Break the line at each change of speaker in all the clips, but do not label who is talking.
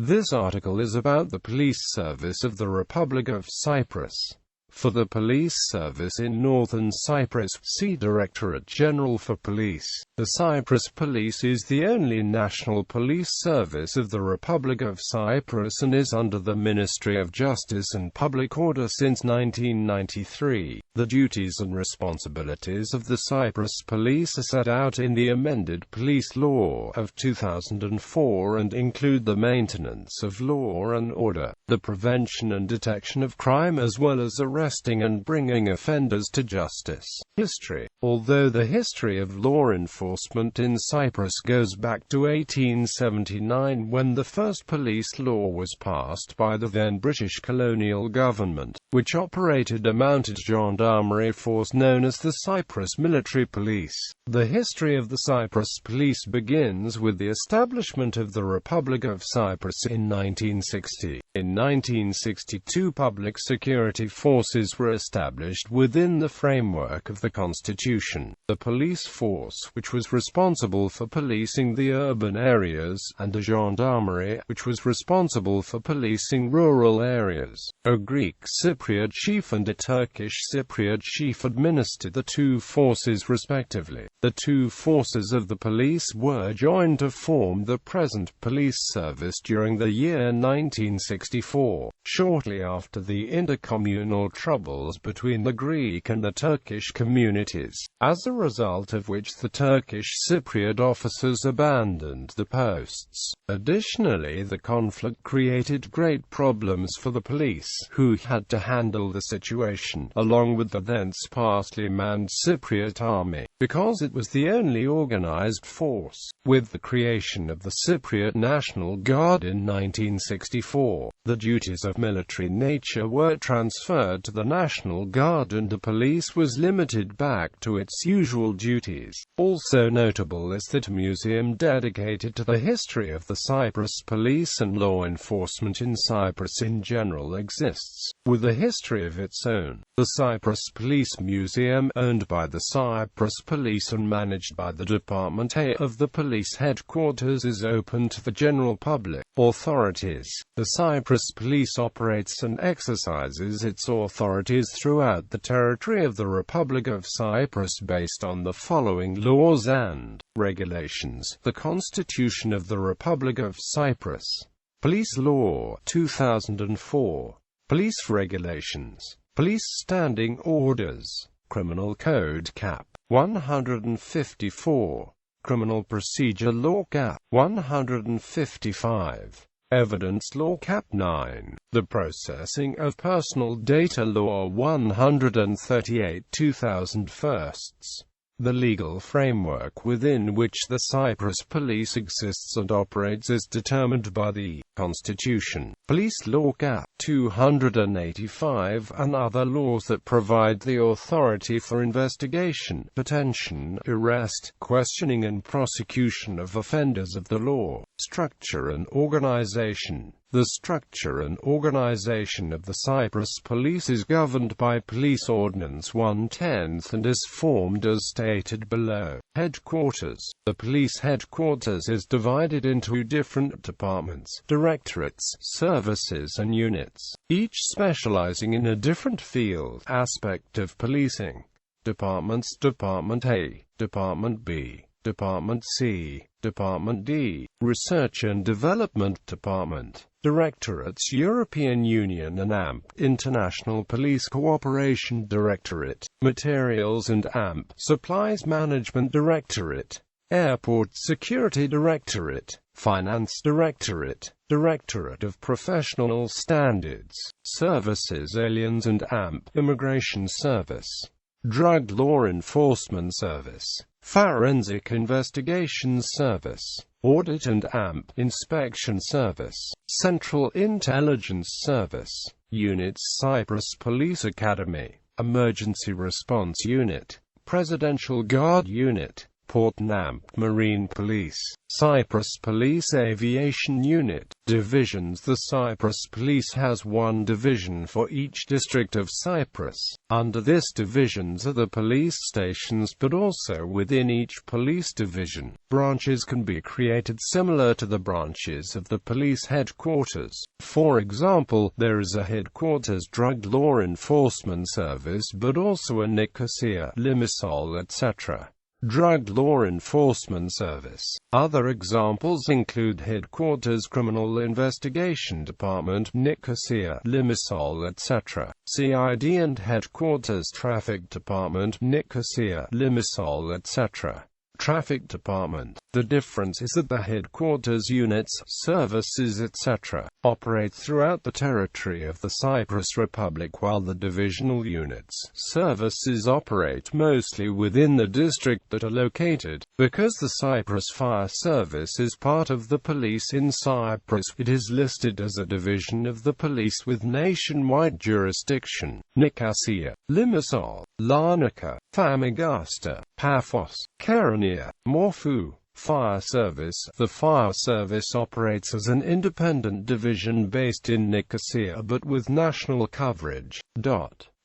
This article is about the police service of the Republic of Cyprus. For the police service in Northern Cyprus, see Directorate General for Police. The Cyprus Police is the only national police service of the Republic of Cyprus and is under the Ministry of Justice and Public Order since 1993. The duties and responsibilities of the Cyprus Police are set out in the amended Police Law of 2004 and include the maintenance of law and order, the prevention and detection of crime as well as arresting and bringing offenders to justice. History. Although the history of law enforcement in Cyprus goes back to 1879 when the first police law was passed by the then British colonial government, which operated a mounted gendarmerie force known as the Cyprus Military Police. The history of the Cyprus Police begins with the establishment of the Republic of Cyprus in 1960. In 1962, public security forces were established within the framework of the Constitution. The police force, which was responsible for policing the urban areas, and a gendarmerie, which was responsible for policing rural areas. A Greek Cypriot chief and a Turkish Cypriot chief administered the two forces respectively. The two forces of the police were joined to form the present police service during the year 1964, shortly after the intercommunal troubles between the Greek and the Turkish communities, as a result of which the Turkish Cypriot officers abandoned the posts. Additionally, the conflict created great problems for the police, who had to handle the situation, along with the then sparsely manned Cypriot army, because it was the only organized force. With the creation of the Cypriot National Guard in 1964, the duties of military nature were transferred to the National Guard and the police was limited back to its usual duties. Also notable is that a museum dedicated to the history of the Cyprus Police and law enforcement in Cyprus in general exists, with a history of its own. The Cyprus Police Museum, owned by the Cyprus Police and managed by the Department A of the police headquarters, is open to the general public. Authorities. The Cyprus Police operates and exercises its authorities throughout the territory of the Republic of Cyprus based on the following laws and regulations. The Constitution of the Republic of Cyprus. Police Law 2004. Police Regulations. Police Standing Orders. Criminal Code Cap. 154. Criminal Procedure Law Cap. 155. Evidence Law Cap. 9. The Processing of Personal Data Law 138 2001. The legal framework within which the Cyprus Police exists and operates is determined by the Constitution. Police Law Cap. 285 and other laws that provide the authority for investigation, detention, arrest, questioning and prosecution of offenders of the law. Structure and organization. The structure and organization of the Cyprus Police is governed by Police Ordinance 1/10 and is formed as stated below. Headquarters. The police headquarters is divided into different departments, directorates, services and units, each specializing in a different field, aspect of policing. Departments: Department A, Department B, Department C, Department D, Research and Development Department. Directorates: European Union and AMP, International Police Cooperation Directorate, Materials and AMP, Supplies Management Directorate, Airport Security Directorate, Finance Directorate, Directorate of Professional Standards, Services Aliens and AMP, Immigration Service, Drug Law Enforcement Service, Forensic Investigations Service, Audit and AMP, Inspection Service, Central Intelligence Service, Units: Cyprus Police Academy, Emergency Response Unit, Presidential Guard Unit, Port Namp Marine Police, Cyprus Police Aviation Unit, Divisions. The Cyprus Police has one division for each district of Cyprus. Under this divisions are the police stations, but also within each police division, branches can be created similar to the branches of the police headquarters. For example, there is a headquarters drug law enforcement service, but also a Nicosia, Limassol, etc. Drug Law Enforcement Service. Other examples include Headquarters Criminal Investigation Department, Nicosia, Limassol, etc., CID, and Headquarters Traffic Department, Nicosia, Limassol, etc. Traffic Department. The difference is that the headquarters units, services, etc., operate throughout the territory of the Cyprus Republic, while the divisional units, services operate mostly within the district that are located. Because the Cyprus Fire Service is part of the police in Cyprus, it is listed as a division of the police with nationwide jurisdiction. Nicosia, Limassol, Larnaca, Famagusta, Paphos, Kerania, Morphu. Fire Service. The Fire Service operates as an independent division based in Nicosia but with national coverage.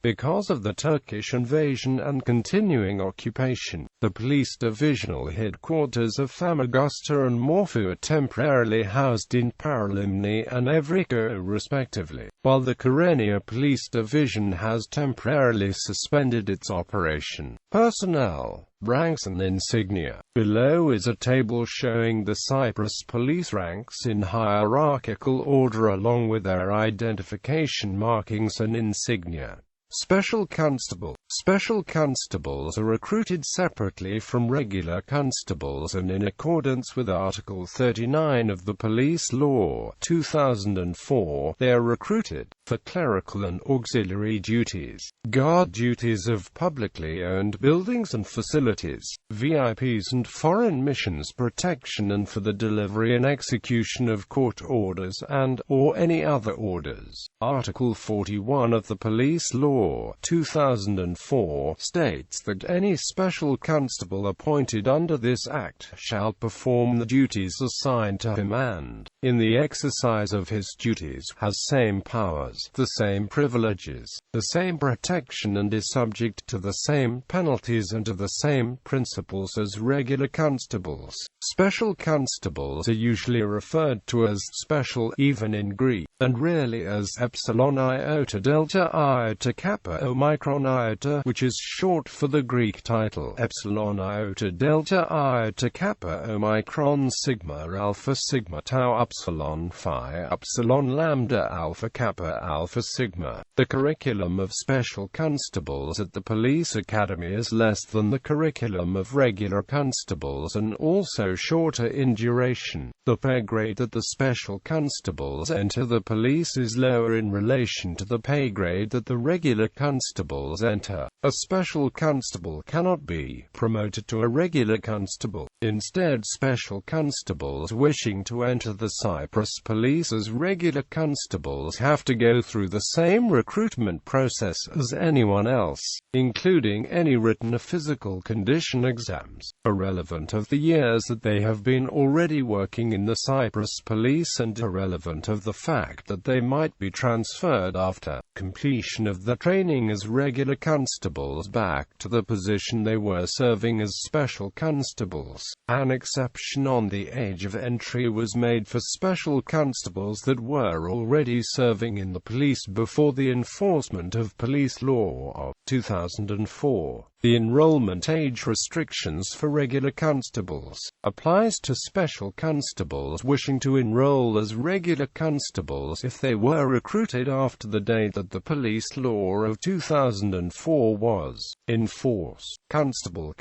Because of the Turkish invasion and continuing occupation, the police divisional headquarters of Famagusta and Morphu are temporarily housed in Paralimni and Evriko respectively, while the Kyrenia Police Division has temporarily suspended its operation. Personnel, ranks and insignia. Below is a table showing the Cyprus police ranks in hierarchical order along with their identification markings and insignia. Special Constable. Special constables are recruited separately from regular constables and in accordance with Article 39 of the Police Law, 2004, they are recruited for clerical and auxiliary duties, guard duties of publicly owned buildings and facilities, VIPs and foreign missions protection, and for the delivery and execution of court orders and/or any other orders. Article 41 of the Police Law, 2004, states that any special constable appointed under this Act shall perform the duties assigned to him and, in the exercise of his duties, has same powers, the same privileges, the same protection, and is subject to the same penalties and to the same principles as regular constables. Special constables are usually referred to as special, even in Greek, and rarely as epsilon iota delta iota kappa omicron iota, which is short for the Greek title epsilon iota delta iota kappa omicron sigma alpha sigma tau epsilon phi epsilon lambda alpha kappa alpha sigma. The curriculum of special constables at the police academy is less than the curriculum of regular constables and also shorter in duration. The pay grade that the special constables enter the police is lower in relation to the pay grade that the regular constables enter. A special constable cannot be promoted to a regular constable. Instead, special constables wishing to enter the Cyprus police as regular constables have to go through the same recruitment process as anyone else, including any written or physical condition exams, irrelevant of the years that they have been already working in the Cyprus police and irrelevant of the fact that they might be transferred after completion of the training as regular constables back to the position they were serving as special constables. An exception on the age of entry was made for special constables that were already serving in the police before the enforcement of Police Law of 2004. The enrollment age restrictions for regular constables applies to special constables wishing to enroll as regular constables if they were recruited after the date that the Police Law of 2004 was in force. Constable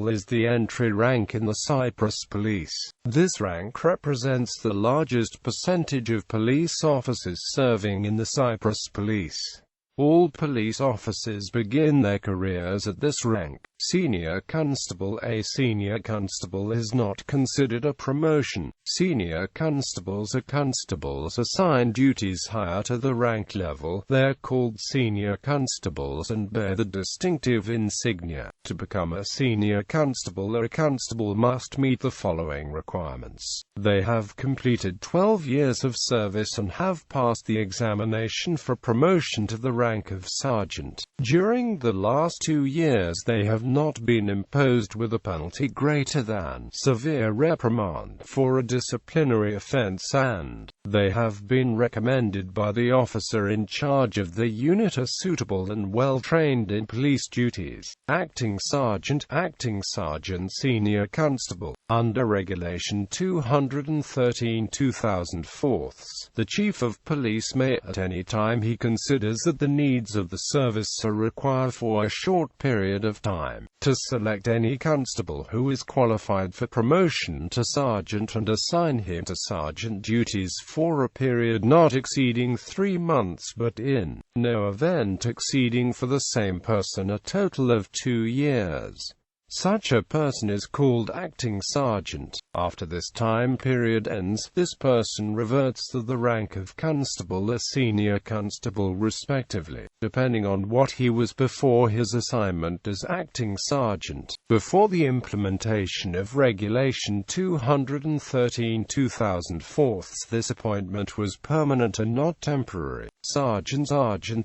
is the entry rank in the Cyprus police. This rank represents the largest percentage of police officers serving in the Cyprus police. All police officers begin their careers at this rank. Senior Constable. A senior constable is not considered a promotion. Senior constables are constables assigned duties higher to the rank level. They're called senior constables and bear the distinctive insignia. To become a senior constable, a constable must meet the following requirements. They have completed 12 years of service and have passed the examination for promotion to the rank of sergeant. During the last 2 years they have not been imposed with a penalty greater than severe reprimand for a disciplinary offense, and they have been recommended by the officer in charge of the unit as suitable and well trained in police duties. Acting sergeant, senior constable. Under Regulation 213/2004, the Chief of Police may, at any time he considers that the needs of the service are required for a short period of time, to select any constable who is qualified for promotion to sergeant and assign him to sergeant duties for a period not exceeding 3 months but in no event exceeding for the same person a total of 2 years. Such a person is called acting sergeant. After this time period ends, this person reverts to the rank of constable or senior constable respectively, depending on what he was before his assignment as acting sergeant. Before the implementation of Regulation 213/2004, this appointment was permanent and not temporary. Sergeant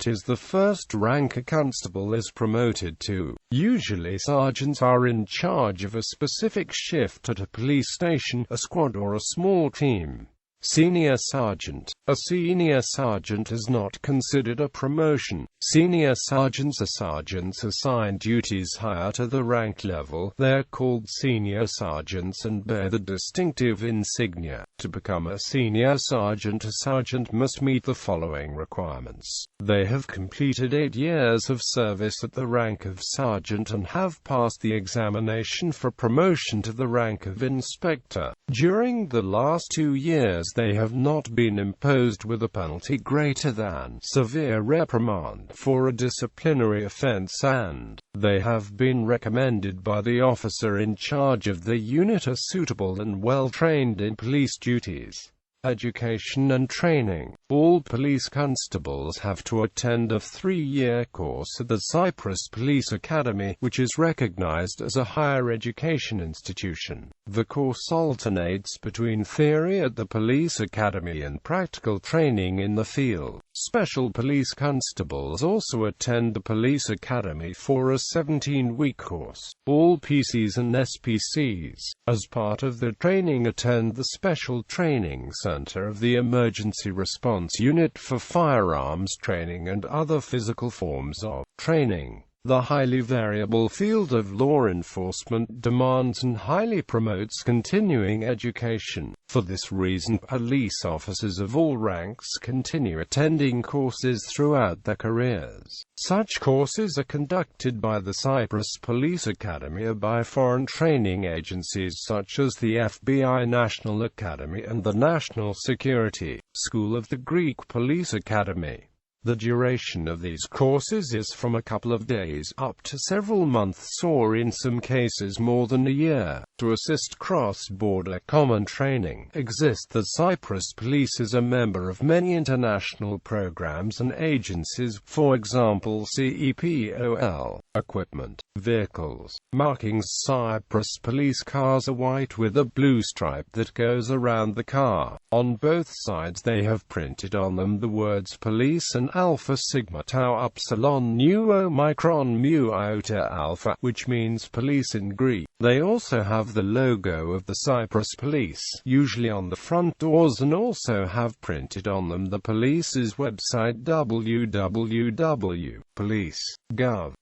is the first rank a constable is promoted to. Usually sergeants are in charge of a specific shift at a police station, a squad or a small team. Senior sergeant. A senior sergeant is not considered a promotion. Senior sergeants are sergeants assigned duties higher to the rank level. They're called senior sergeants and bear the distinctive insignia. To become a senior sergeant, a sergeant must meet the following requirements. They have completed 8 years of service at the rank of sergeant and have passed the examination for promotion to the rank of inspector. During the last 2 years they have not been imposed with a penalty greater than severe reprimand for a disciplinary offense, and they have been recommended by the officer in charge of the unit as suitable and well trained in police duties. Education and training. All police constables have to attend a 3-year course at the Cyprus Police Academy, which is recognized as a higher education institution. The course alternates between theory at the police academy and practical training in the field. Special police constables also attend the police academy for a 17-week course. All PCs and SPCs, as part of their training, attend the Special Training Center of the Emergency Response Unit for firearms training and other physical forms of training. The highly variable field of law enforcement demands and highly promotes continuing education. For this reason, police officers of all ranks continue attending courses throughout their careers. Such courses are conducted by the Cyprus Police Academy or by foreign training agencies such as the FBI National Academy and the National Security School of the Greek Police Academy. The duration of these courses is from a couple of days up to several months, or in some cases more than a year. To assist cross-border common training, the Cyprus Police is a member of many international programs and agencies, for example CEPOL. Equipment. Vehicles. Markings. Cyprus police cars are white with a blue stripe that goes around the car. On both sides they have printed on them the words police and Alpha Sigma Tau Upsilon Nu Omicron Mu Iota Alpha, which means police in Greek. They also have the logo of the Cyprus Police, usually on the front doors, and also have printed on them the police's website www.police.gov.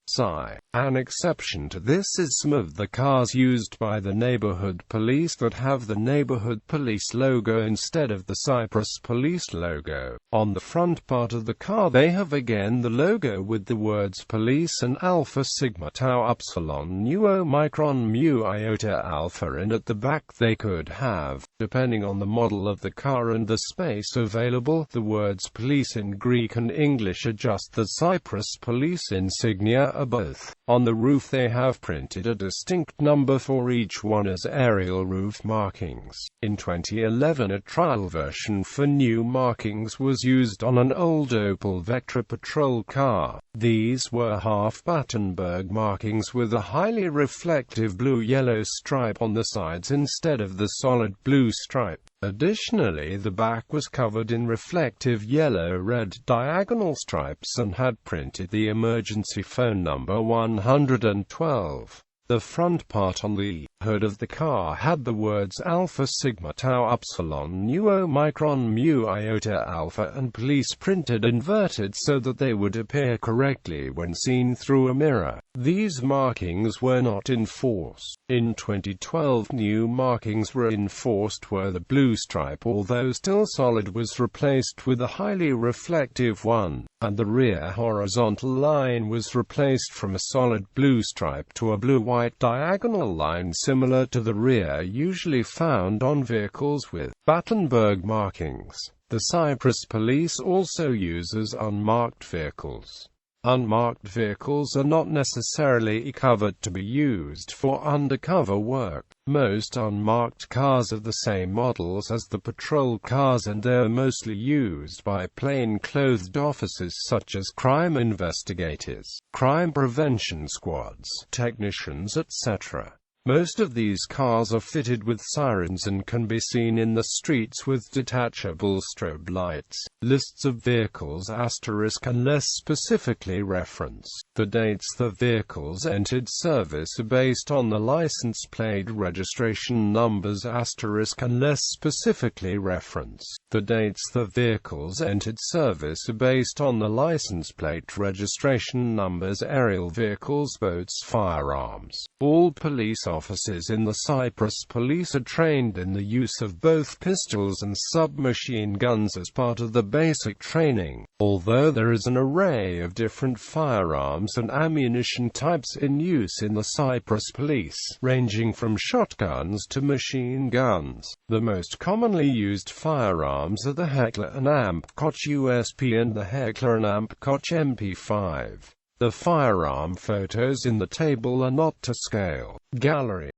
An exception to this is some of the cars used by the neighborhood police that have the neighborhood police logo instead of the Cyprus police logo. On the front part of the car they have again the logo with the words police and Alpha Sigma Tau Upsilon Nu Omicron Mu Iota Alpha, and at the back they could have, depending on the model of the car and the space available, the words police in Greek and English. Adjust the Cyprus police insignia are both. On the roof they have printed a distinct number for each one as aerial roof markings. In 2011 a trial version for new markings was used on an old Opel Vectra patrol car. These were half Battenberg markings with a highly reflective blue-yellow stripe on the sides instead of the solid blue stripe. Additionally, the back was covered in reflective yellow-red diagonal stripes and had printed the emergency phone number 112. The front part on the hood of the car had the words Alpha Sigma Tau Upsilon Nu Omicron Mu Iota Alpha and police printed inverted so that they would appear correctly when seen through a mirror. These markings were not in force. In 2012 new markings were enforced where the blue stripe, although still solid, was replaced with a highly reflective one, and the rear horizontal line was replaced from a solid blue stripe to a blue-white diagonal line similar to the rear usually found on vehicles with Battenberg markings. The Cyprus Police also uses unmarked vehicles. Unmarked vehicles are not necessarily covered to be used for undercover work. Most unmarked cars are the same models as the patrol cars, and they're mostly used by plain-clothed officers such as crime investigators, crime prevention squads, technicians, etc. Most of these cars are fitted with sirens and can be seen in the streets with detachable strobe lights. Lists of vehicles * unless specifically referenced. The dates the vehicles entered service are based on the license plate registration numbers * unless specifically referenced. The dates the vehicles entered service are based on the license plate registration numbers. Aerial vehicles, boats, firearms. All police officers in the Cyprus Police are trained in the use of both pistols and submachine guns as part of the basic training, although there is an array of different firearms and ammunition types in use in the Cyprus Police, ranging from shotguns to machine guns. The most commonly used firearms are the Heckler & Amp Koch USP and the Heckler & Amp Koch MP5. The firearm photos in the table are not to scale. Gallery.